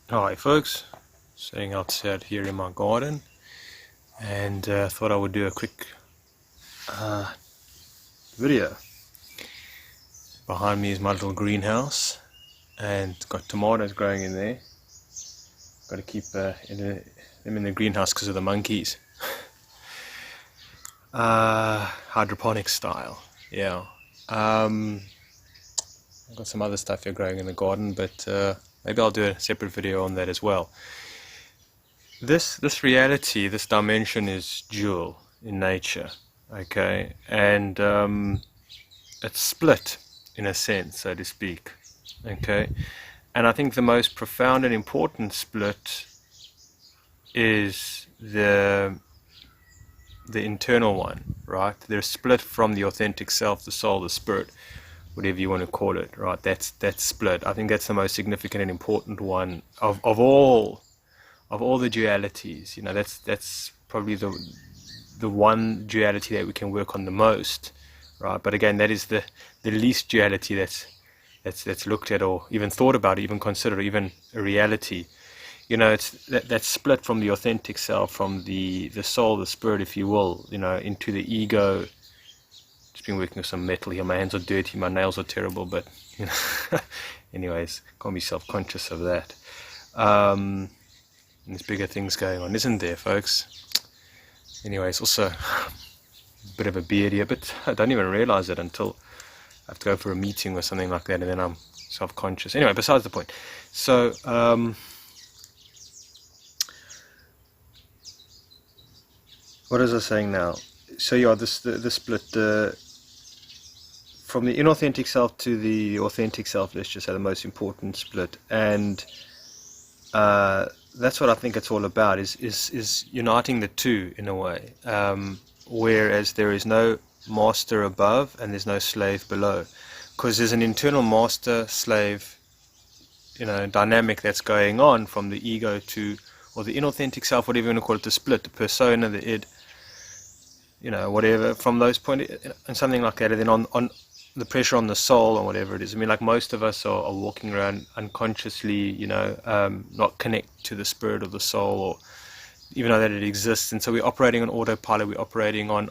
Hi folks, sitting outside here in my garden, and thought I would do a quick video. Behind me is my little greenhouse, and it's got tomatoes growing in there. Got to keep them in the greenhouse because of the monkeys. Hydroponic style, yeah. I've got some other stuff here growing in the garden, but maybe I'll do a separate video on that as well. This reality, this dimension is dual in nature, okay, and it's split in a sense, so to speak, okay. And I think the most profound and important split is the internal one, right? They're split from the authentic self, the soul, the spirit, whatever you want to call it, right? That's split. I think that's the most significant and important one of all the dualities. You know, that's probably the one duality that we can work on the most, right? But again, that is the least duality that's looked at or even thought about, even considered, even a reality. You know, it's that's split from the authentic self, from the soul, the spirit, if you will, you know, into the ego. Just been working with some metal here. My hands are dirty, my nails are terrible, but you know, anyways, can't be self-conscious of that. There's bigger things going on, isn't there, folks? Anyways, also a bit of a beard here, but I don't even realize it until I have to go for a meeting or something like that, and then I'm self-conscious. Anyway, besides the point. So, what was I saying now? So yeah, the split from the inauthentic self to the authentic self, let's just say the most important split, and that's what I think it's all about, is uniting the two in a way, whereas there is no master above and there's no slave below, because there's an internal master-slave, you know, dynamic that's going on from the ego to, or the inauthentic self, whatever you want to call it, the split, the persona, the id, you know, whatever, from those points, and something like that, and then on the pressure on the soul or whatever it is. I mean, like most of us are walking around unconsciously, you know, not connect to the spirit or the soul, or even know that it exists, and so we're operating on autopilot. We're operating on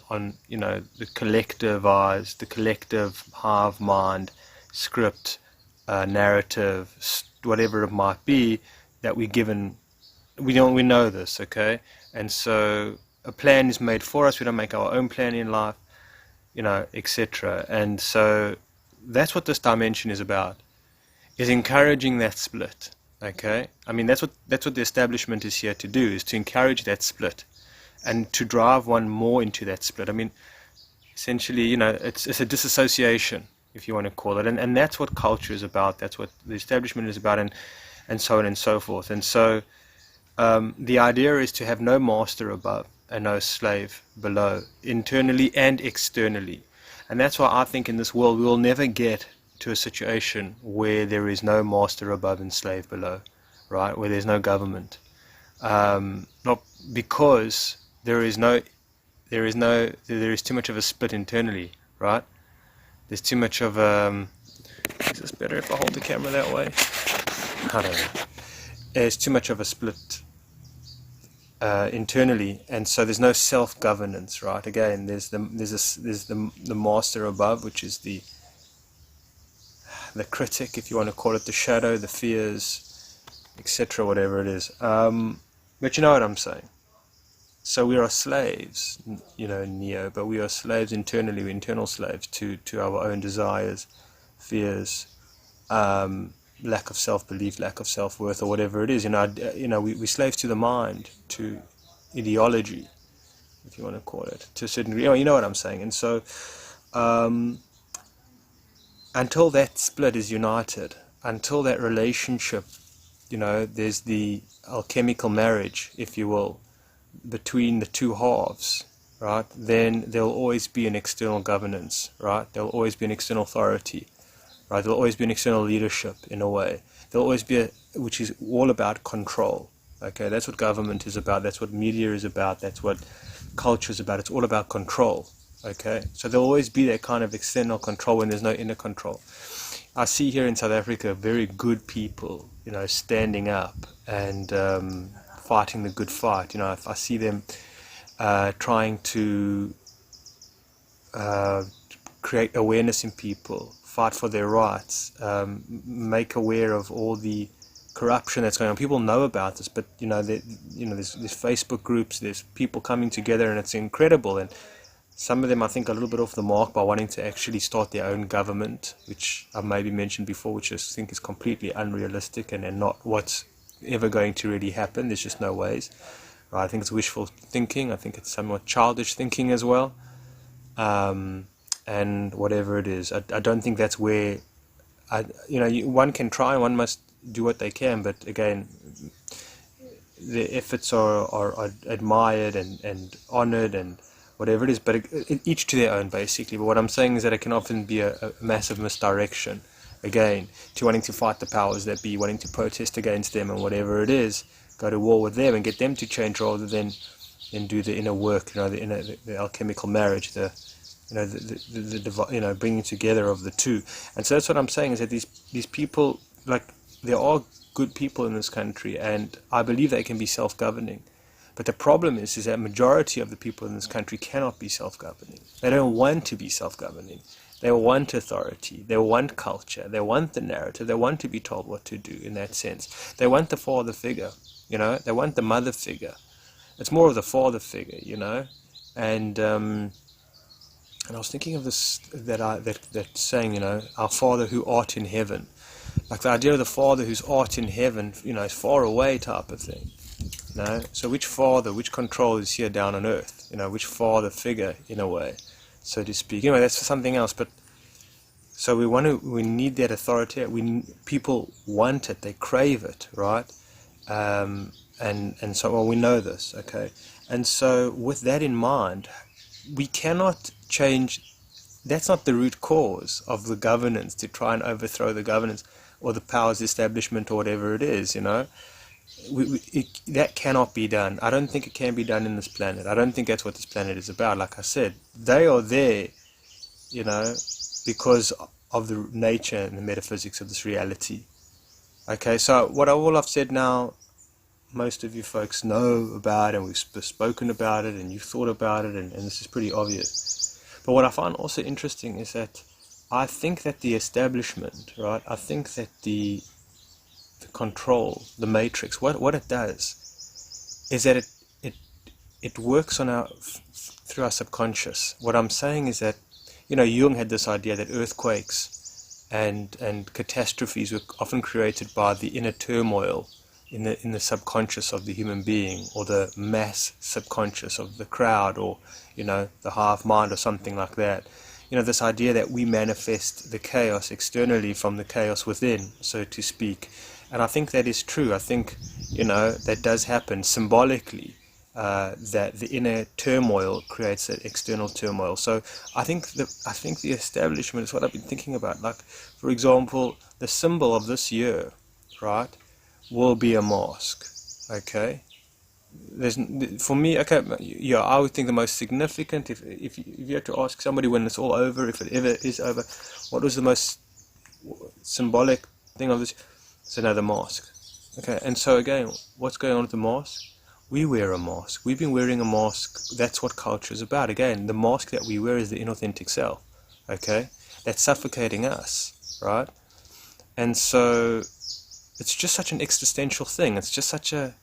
you know, the collective eyes, the collective hive mind script, narrative, whatever it might be that we're given. We know this, okay, and so a plan is made for us. We don't make our own plan in life, you know, etc. And so that's what this dimension is about, is encouraging that split. Okay, I mean, that's what the establishment is here to do, is to encourage that split and to drive one more into that split. I mean, essentially, you know, it's a disassociation, if you want to call it, and that's what culture is about. That's what the establishment is about, and so on and so forth. And so the idea is to have no master above and no slave below, internally and externally. And that's why I think in this world we will never get to a situation where there is no master above and slave below, right? Where there's no government. Not because there is too much of a split internally, right? There's too much of is this better if I hold the camera that way? I don't know. There's too much of a split internally, and so there's no self-governance, right? Again, there's the master above, which is the critic, if you want to call it, the shadow, the fears, etc., whatever it is. But you know what I'm saying. So we are slaves, you know, Neo, but we are slaves internally, we're internal slaves to our own desires, fears, lack of self-belief, lack of self-worth, or whatever it is. You know, we slaves to the mind, to ideology, if you want to call it, to a certain degree. You know what I'm saying. And so until that split is united, until that relationship, you know, there's the alchemical marriage, if you will, between the two halves, right? Then there'll always be an external governance, right? There'll always be an external authority, right? There'll always be an external leadership, in a way. There'll always be which is all about control. Okay, that's what government is about. That's what media is about. That's what culture is about. It's all about control. Okay, so there'll always be that kind of external control when there's no inner control. I see here in South Africa very good people, standing up and fighting the good fight. I see them trying to create awareness in people, fight for their rights, make aware of all the corruption that's going on. People know about this, but there's Facebook groups, there's people coming together, and it's incredible. And some of them, I think, are a little bit off the mark by wanting to actually start their own government, which I've maybe mentioned before, which I think is completely unrealistic and not what's ever going to really happen. There's just no ways. Right? I think it's wishful thinking. I think it's somewhat childish thinking as well. And whatever it is, I don't think that's where, one can try and one must do what they can, but again, the efforts are admired and honored and whatever it is, but each to their own, basically. But what I'm saying is that it can often be a massive misdirection, again, to wanting to fight the powers that be, wanting to protest against them and whatever it is, go to war with them and get them to change rather than do the inner work, the alchemical marriage, the bringing together of the two. And so that's what I'm saying, is that these people, like, there are good people in this country, and I believe they can be self-governing. But the problem is that majority of the people in this country cannot be self-governing. They don't want to be self-governing. They want authority. They want culture. They want the narrative. They want to be told what to do in that sense. They want the father figure, They want the mother figure. It's more of the father figure, And I was thinking of this, that saying, our Father who art in heaven. Like the idea of the Father who's art in heaven, is far away type of thing. So which father, which control is here down on earth? Which father figure, in a way, so to speak. That's something else. But so we need that authority. People want it, they crave it, right? And so we know this, okay. And so with that in mind, we cannot change. That's not the root cause of the governance, to try and overthrow the governance or the powers establishment or whatever it is. That cannot be done. I don't think it can be done in this planet. I don't think that's what this planet is about. Like I said, they are there, because of the nature and the metaphysics of this reality. Okay, so all I've said now, most of you folks know about, and we've spoken about it, and you've thought about it, and this is pretty obvious. But what I find also interesting is that I think that the establishment, right, I think that the control, the matrix, what it does is that it works on through our subconscious. What I'm saying is that, Jung had this idea that earthquakes and catastrophes were often created by the inner turmoil in the subconscious of the human being, or the mass subconscious of the crowd, or the hive mind, or something like that. This idea that we manifest the chaos externally from the chaos within, so to speak. And I think that is true. I think that does happen symbolically, that the inner turmoil creates that external turmoil. So I think the establishment is what I've been thinking about. Like, for example, the symbol of this year, right, will be a mosque. Okay, for me, okay, yeah, I would think the most significant, if you had to ask somebody when it's all over, if it ever is over, what was the most symbolic thing of this? It's another mosque. Okay, and so again, what's going on at the mosque? We wear a mask. We've been wearing a mask. That's what culture is about. Again, the mask that we wear is the inauthentic self. Okay, that's suffocating us, right? And so it's just such an existential thing. It's just such a,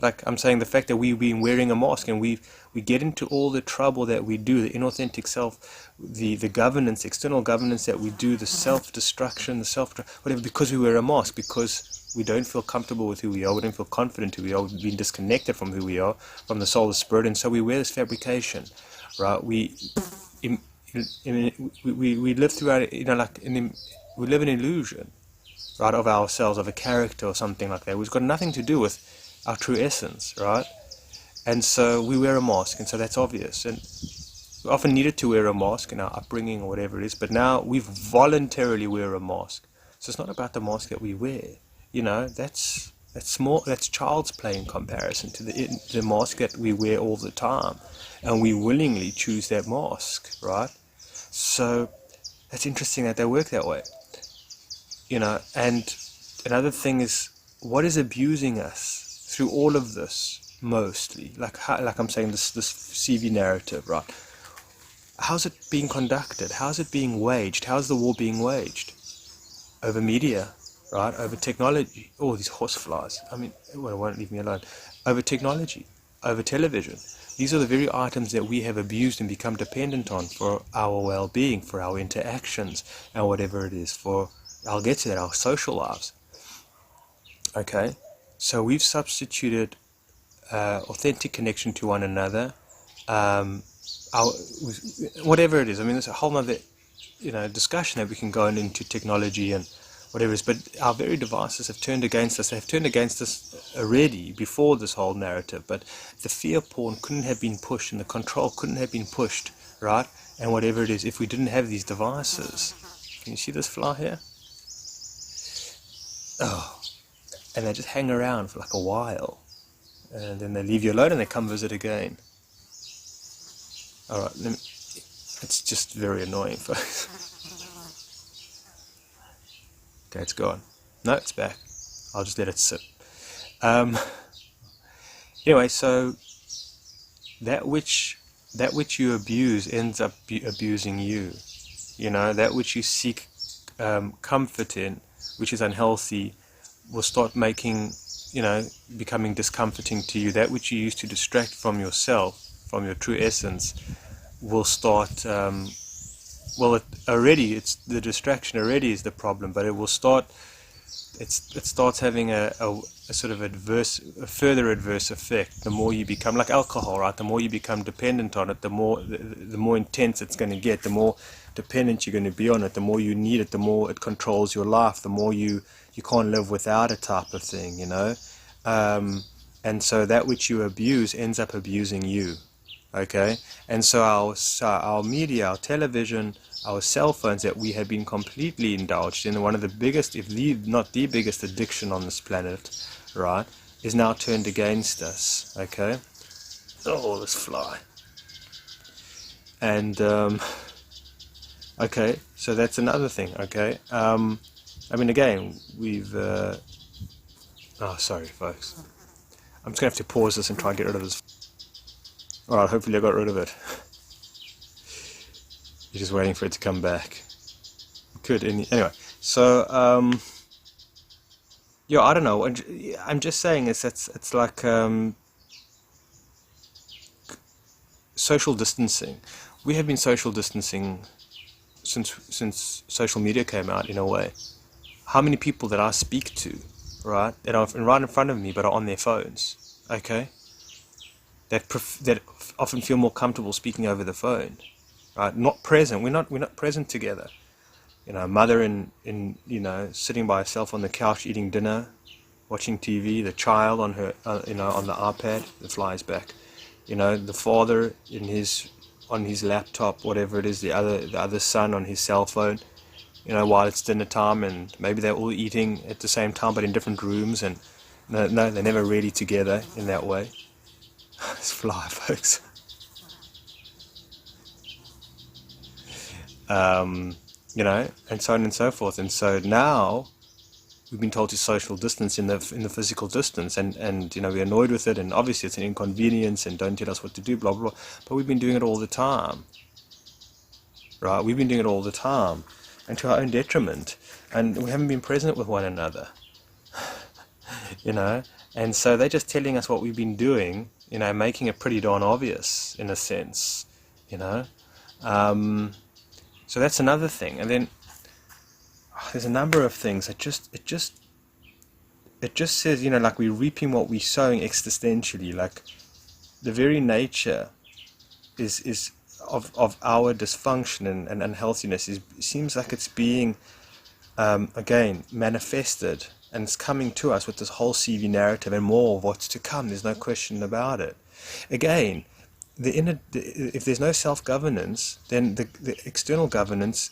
like I'm saying, the fact that we've been wearing a mask, and we get into all the trouble that we do, the inauthentic self, the governance, external governance that we do, the self-destruction, whatever, because we wear a mask, because we don't feel comfortable with who we are, we don't feel confident who we are, we've been disconnected from who we are, from the soul, the spirit, and so we wear this fabrication, right? We live throughout, we live an illusion, right, of ourselves, of a character or something like that, which has got nothing to do with our true essence, right? And so we wear a mask, and so that's obvious. And we often needed to wear a mask in our upbringing or whatever it is, but now we voluntarily wear a mask. So it's not about the mask that we wear. That's small. That's child's play in comparison to the mask that we wear all the time, and we willingly choose that mask, right? So that's interesting that they work that way. And another thing is, what is abusing us through all of this, mostly, like I'm saying, this CV narrative, right? How's it being conducted? How's it being waged? How's the war being waged? Over media, right? Over technology. Oh, these horseflies. I mean, well, it won't leave me alone. Over technology, over television. These are the very items that we have abused and become dependent on for our well-being, for our interactions, and whatever it is, for, I'll get to that, our social lives. Okay? So we've substituted authentic connection to one another, our, whatever it is. I mean, there's a whole other, discussion that we can go into technology and whatever it is, but our very devices have turned against us. They've turned against us already before this whole narrative, but the fear porn couldn't have been pushed and the control couldn't have been pushed, right? And whatever it is, if we didn't have these devices. Can you see this fly here? Oh, and they just hang around for like a while, and then they leave you alone and they come visit again. Alright, it's just very annoying, folks. Okay, it's gone. No, it's back. I'll just let it sit. Anyway, so that which you abuse ends up abusing you. That which you seek comfort in, which is unhealthy, will start becoming discomforting to you. That which you use to distract from yourself, from your true essence, will start, it's the distraction already is the problem, but it will start, it starts having a sort of a further adverse effect the more you become, like alcohol, right? The more you become dependent on it, the more intense it's going to get, the more dependent you're going to be on it, the more you need it, the more it controls your life, the more you can't live without it, type of thing, and so that which you abuse ends up abusing you. Okay, and so our media, our television, our cell phones that we have been completely indulged in, one of the biggest, if not the biggest addiction on this planet, right, is now turned against us. Okay, oh, this fly. And okay, so that's another thing. Okay, I mean, again, we've oh, sorry, folks, I'm just gonna have to pause this and try and get rid of this. Alright, hopefully I got rid of it. You're just waiting for it to come back. Anyway, so, I don't know. I'm just saying it's like social distancing. We have been social distancing since social media came out, in a way. How many people that I speak to, right, that are right in front of me but are on their phones, okay? That often feel more comfortable speaking over the phone, right? Not present. We're not present together. Mother in sitting by herself on the couch eating dinner, watching TV. The child on her on the iPad. The flies back. The father on his laptop, whatever it is. The other son on his cell phone. While it's dinner time, and maybe they're all eating at the same time but in different rooms, and no, they're never really together in that way. This fly, folks. And so on and so forth. And so now we've been told to social distance in the physical distance, and we're annoyed with it, and obviously it's an inconvenience, and don't tell us what to do, blah blah blah. But we've been doing it all the time, right? We've been doing it all the time, and to our own detriment, and we haven't been present with one another. And so they're just telling us what we've been doing, making it pretty darn obvious in a sense, So that's another thing. And then there's a number of things that it just says, like we're reaping what we're sowing existentially. Like the very nature is of our dysfunction and unhealthiness seems like it's being again manifested, and it's coming to us with this whole CV narrative and more of what's to come. There's no question about it. Again, if there's no self-governance, then the external governance,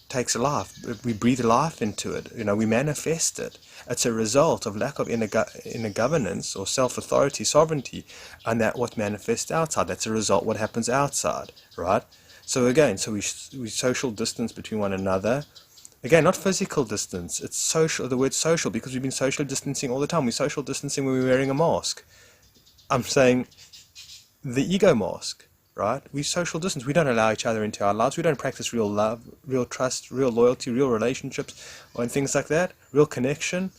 takes a life. We breathe life into it. We manifest it. It's a result of lack of inner governance or self-authority, sovereignty, and that what manifests outside. That's a result what happens outside, right? So again, we social distance between one another. Again, not physical distance, it's social, the word social, because we've been social distancing all the time. We're social distancing when we're wearing a mask. I'm saying the ego mask, right? We social distance. We don't allow each other into our lives. We don't practice real love, real trust, real loyalty, real relationships, or things like that, real connection.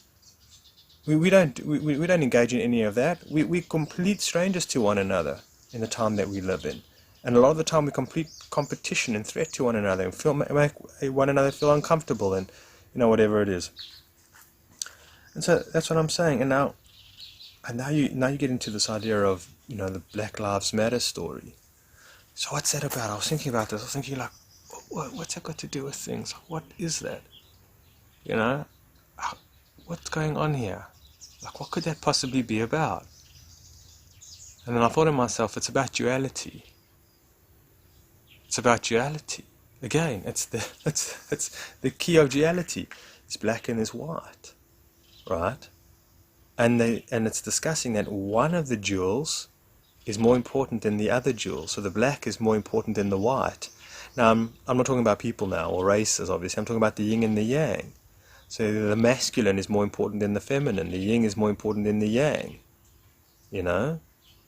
We don't engage in any of that. We're complete strangers to one another in the time that we live in. And a lot of the time we complete competition and threat to one another and make one another feel uncomfortable and, whatever it is. And so that's what I'm saying. And now you get into this idea of, the Black Lives Matter story. So what's that about? I was thinking about this. I was thinking, like, what's that got to do with things? What is that? What's going on here? Like, what could that possibly be about? And then I thought to myself, it's about duality. It's about duality. Again, it's the key of duality. It's black and it's white, right? And it's discussing that one of the jewels is more important than the other jewel. So the black is more important than the white. Now, I'm not talking about people now, or races, obviously. I'm talking about the yin and the yang. So the masculine is more important than the feminine. The yin is more important than the yang.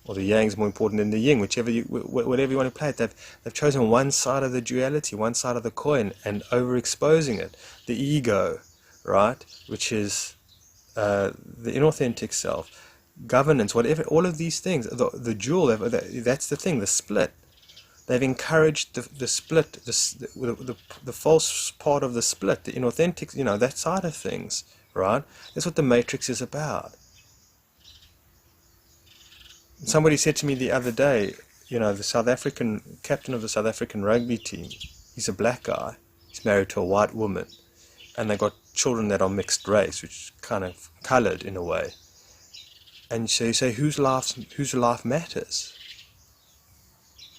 Or the yang is more important than the yin. Whatever you want to play it, they've chosen one side of the duality, one side of the coin, and overexposing it. The ego, right, which is the inauthentic self, governance, whatever, all of these things, the jewel, that's the thing, the split. They've encouraged the split, the false part of the split, the inauthentic, that side of things, right? That's what the Matrix is about. Somebody said to me the other day, the South African captain of the South African rugby team, he's a black guy, he's married to a white woman, and they got children that are mixed race, which is kind of coloured in a way. And so you say, whose life matters?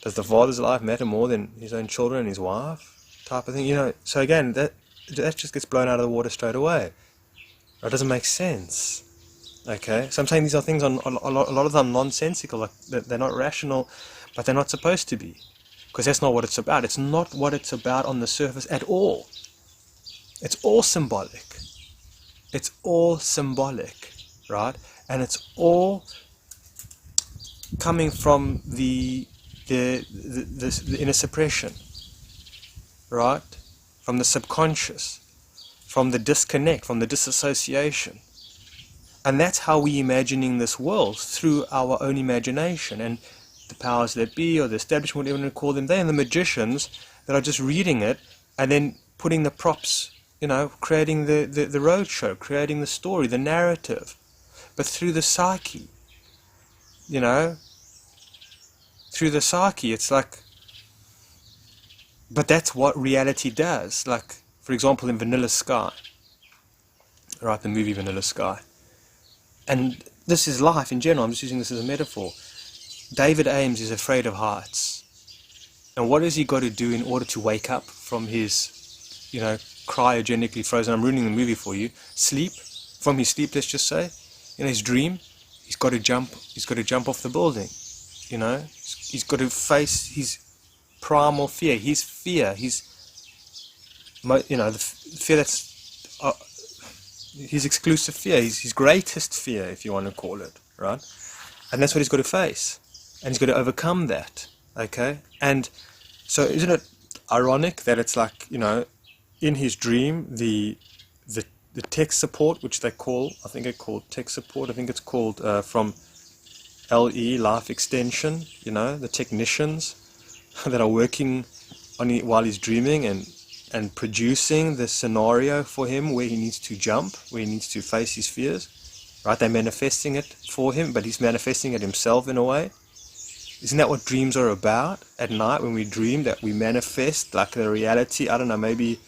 Does the father's life matter more than his own children and his wife? Type of thing, So again, that just gets blown out of the water straight away. It doesn't make sense. Okay, so I'm saying these are things a lot of them nonsensical. Like they're not rational, but they're not supposed to be, because that's not what it's about. It's not what it's about on the surface at all. It's all symbolic. It's all symbolic, right? And it's all coming from the inner suppression, right? From the subconscious, from the disconnect, from the disassociation. And that's how we're imagining this world, through our own imagination. And the powers that be, or the establishment, whatever you want to call them, they and the magicians that are just reading it and then putting the props, creating the roadshow, creating the story, the narrative. But through the psyche, through the psyche, it's like, but that's what reality does. Like, for example, in Vanilla Sky, right, the movie Vanilla Sky. And this is life in general, I'm just using this as a metaphor. David Ames is afraid of heights. And what has he got to do in order to wake up from his, cryogenically frozen, I'm ruining the movie for you, sleep, from his sleep, let's just say, his dream, he's got to jump off the building, he's got to face his primal fear, the fear that's his exclusive fear, his greatest fear, if you want to call it, right? And that's what he's got to face, and he's got to overcome that, okay? And so isn't it ironic that it's like, in his dream, the tech support, which they call, I think it's called tech support, I think it's called from LE, Life Extension, the technicians that are working on it while he's dreaming and producing the scenario for him where he needs to jump, where he needs to face his fears, right? They're manifesting it for him, but he's manifesting it himself in a way. Isn't that what dreams are about? At night when we dream, that we manifest like the reality, I don't know, maybe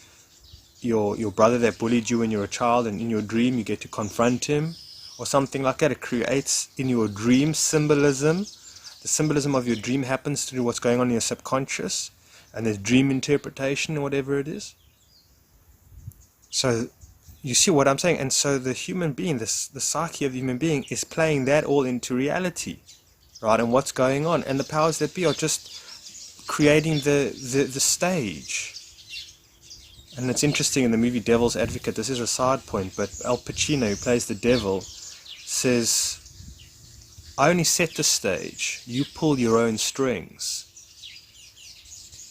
your brother that bullied you when you were a child, and in your dream you get to confront him, or something like that. It creates in your dream symbolism. The symbolism of your dream happens through what's going on in your subconscious, and there's dream interpretation or whatever it is. So you see what I'm saying? And so the human being, the psyche of the human being is playing that all into reality, right? And what's going on, and the powers that be are just creating the stage. And it's interesting in the movie Devil's Advocate, this is a side point, but Al Pacino, who plays the devil, says, I only set the stage, you pull your own strings.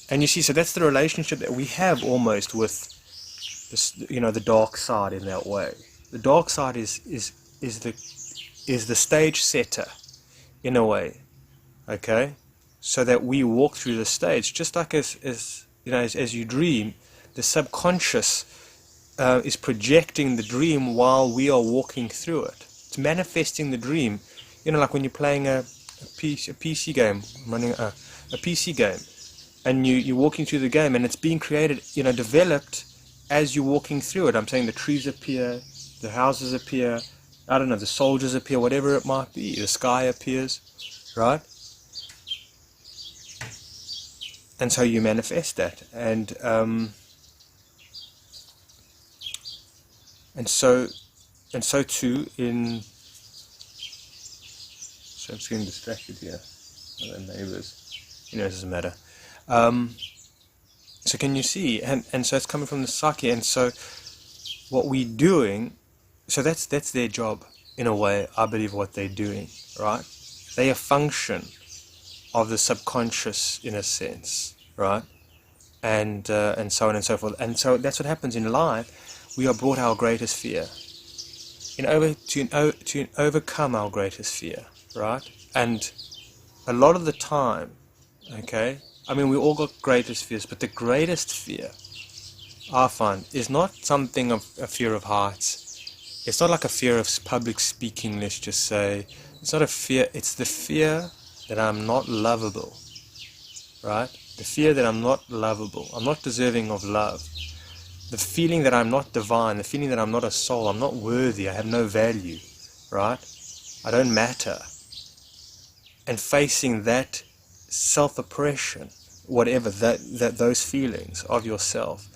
And you see, so that's the relationship that we have almost with this, the dark side in that way. The dark side is the stage setter in a way, okay? So that we walk through the stage, just like as you dream, the subconscious is projecting the dream while we are walking through it. It's manifesting the dream, like when you're playing a PC game, running a PC game, and you're walking through the game, and it's being created, developed as you're walking through it. I'm saying the trees appear, the houses appear, I don't know, the soldiers appear, whatever it might be, the sky appears, right? And so you manifest that, and so too in. So I'm just getting distracted here. Other neighbors, it doesn't matter. So can you see? And so it's coming from the psyche, and so what we're doing. So that's their job in a way. I believe what they're doing, right? They are a function of the subconscious in a sense, right? And so on and so forth. And so that's what happens in life. We are brought our greatest fear, to overcome our greatest fear, right? And a lot of the time, okay, I mean, we all got greatest fears, but the greatest fear, I find, is not something of a fear of heights. It's not like a fear of public speaking, let's just say. It's not a fear, it's the fear that I'm not lovable, right? The fear that I'm not lovable, I'm not deserving of love. The feeling that I'm not divine, the feeling that I'm not a soul, I'm not worthy, I have no value, right? I don't matter. And facing that self-oppression, whatever those feelings of yourself,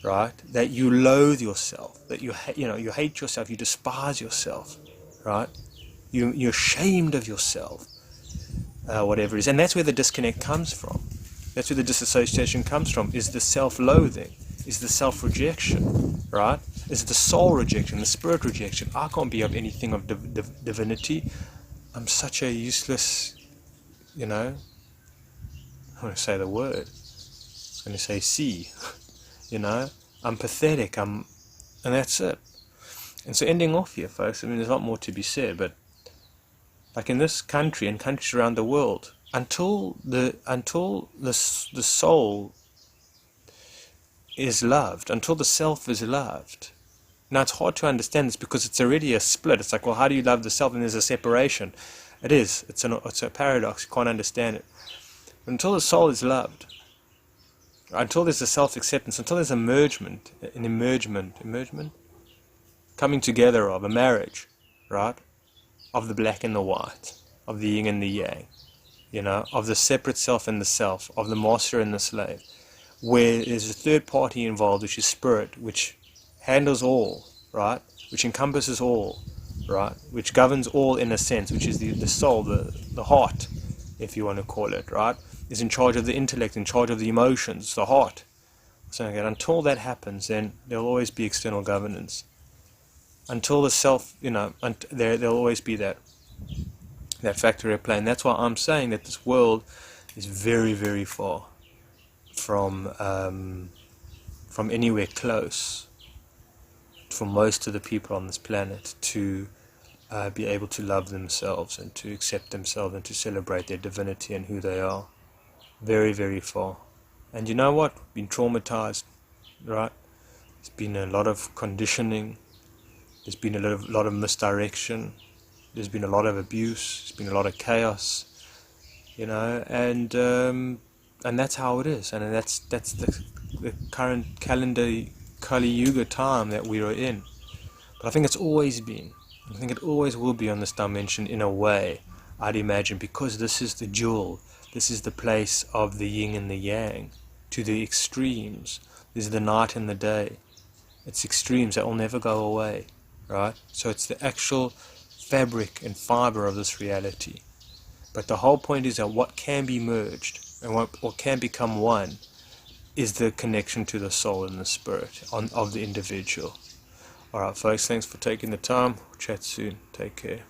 right? That you loathe yourself, that you hate yourself, you despise yourself, right? You're ashamed of yourself, whatever it is. And that's where the disconnect comes from. That's where the disassociation comes from, is the self-loathing, is the self-rejection, right? Is the soul rejection, the spirit rejection. I can't be of anything of divinity. I'm such a useless, I want to say the word. I'm going to say see, I'm pathetic, and that's it. And so ending off here, folks, I mean, there's a lot more to be said, but like in this country and countries around the world, until the soul is loved, until the self is loved. Now it's hard to understand this because it's already a split. It's like, well, how do you love the self? And there's a separation. It is. It's a paradox. You can't understand it. But until the soul is loved, until there's a self-acceptance, until there's an emergement, coming together of a marriage, right? Of the black and the white, of the yin and the yang, of the separate self and the self, of the master and the slave, where there's a third party involved, which is spirit, which handles all, right? Which encompasses all, right? Which governs all in a sense, which is the soul, the heart, if you want to call it, right? Is in charge of the intellect, in charge of the emotions, the heart. So again, until that happens, then there'll always be external governance. Until the self, there'll always be that factorial plane. That's why I'm saying that this world is very, very far from anywhere close for most of the people on this planet to be able to love themselves and to accept themselves and to celebrate their divinity and who they are. Very, very far. And you know what? Been traumatized, right? There's been a lot of conditioning. There's been a lot of misdirection. There's been a lot of abuse. There's been a lot of chaos, and that's how it is. And that's the current calendar Kali Yuga time that we are in. But I think it's always been. I think it always will be on this dimension in a way, I'd imagine, because this is the jewel. This is the place of the yin and the yang, to the extremes. This is the night and the day. It's extremes that will never go away, right? So it's the actual fabric and fiber of this reality. But the whole point is that what can be merged and what can become one is the connection to the soul and the spirit of the individual. Alright folks, thanks for taking the time. We'll chat soon. Take care.